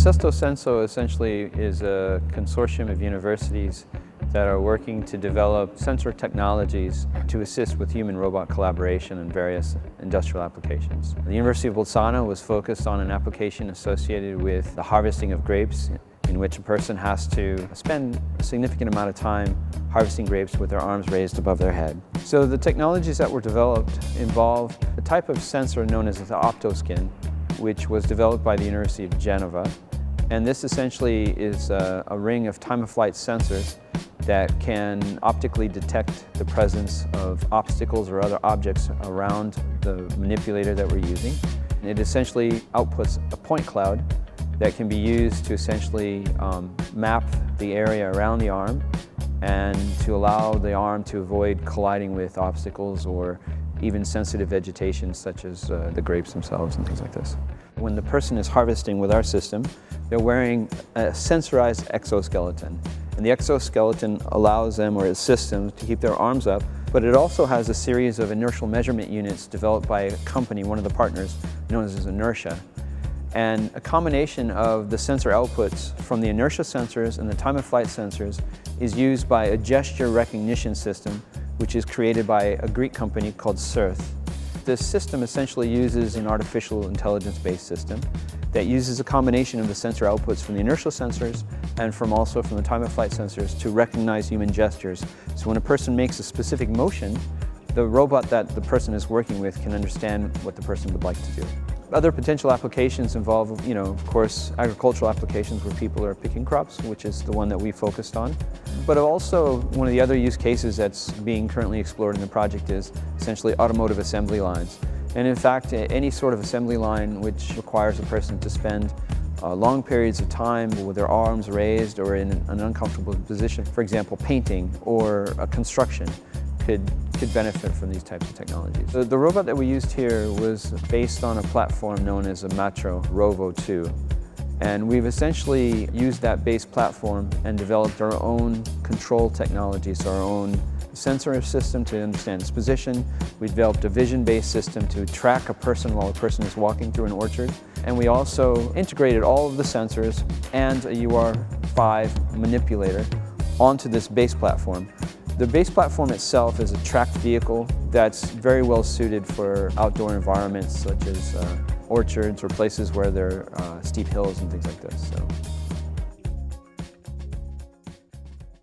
Sestosenso essentially is a consortium of universities that are working to develop sensor technologies to assist with human-robot collaboration in various industrial applications. The University of Bolzano was focused on an application associated with the harvesting of grapes, in which a person has to spend a significant amount of time harvesting grapes with their arms raised above their head. So the technologies that were developed involve a type of sensor known as the optoskin, which was developed by the University of Geneva. And this essentially is a ring of time-of-flight sensors that can optically detect the presence of obstacles or other objects around the manipulator that we're using. It essentially outputs a point cloud that can be used to essentially map the area around the arm and to allow the arm to avoid colliding with obstacles or even sensitive vegetation such as the grapes themselves and things like this. When the person is harvesting with our system, they're wearing a sensorized exoskeleton. And the exoskeleton allows them or assists them to keep their arms up, but it also has a series of inertial measurement units developed by a company, one of the partners, known as Inertia. And a combination of the sensor outputs from the inertia sensors and the time-of-flight sensors is used by a gesture recognition system, which is created by a Greek company called Surth. This system essentially uses an artificial intelligence-based system that uses a combination of the sensor outputs from the inertial sensors and also from the time-of-flight sensors to recognize human gestures. So when a person makes a specific motion, the robot that the person is working with can understand what the person would like to do. Other potential applications involve, of course, agricultural applications where people are picking crops, which is the one that we focused on. But also, one of the other use cases that's being currently explored in the project is essentially automotive assembly lines. And in fact, any sort of assembly line which requires a person to spend long periods of time with their arms raised or in an uncomfortable position, for example, painting or construction, could benefit from these types of technologies. The robot that we used here was based on a platform known as a Matro Rovo 2. And we've essentially used that base platform and developed our own control technologies, so our own sensor system to understand its position. We developed a vision-based system to track a person while a person is walking through an orchard. And we also integrated all of the sensors and a UR5 manipulator onto this base platform. The base platform itself is a tracked vehicle that's very well suited for outdoor environments such as orchards or places where there are steep hills and things like this.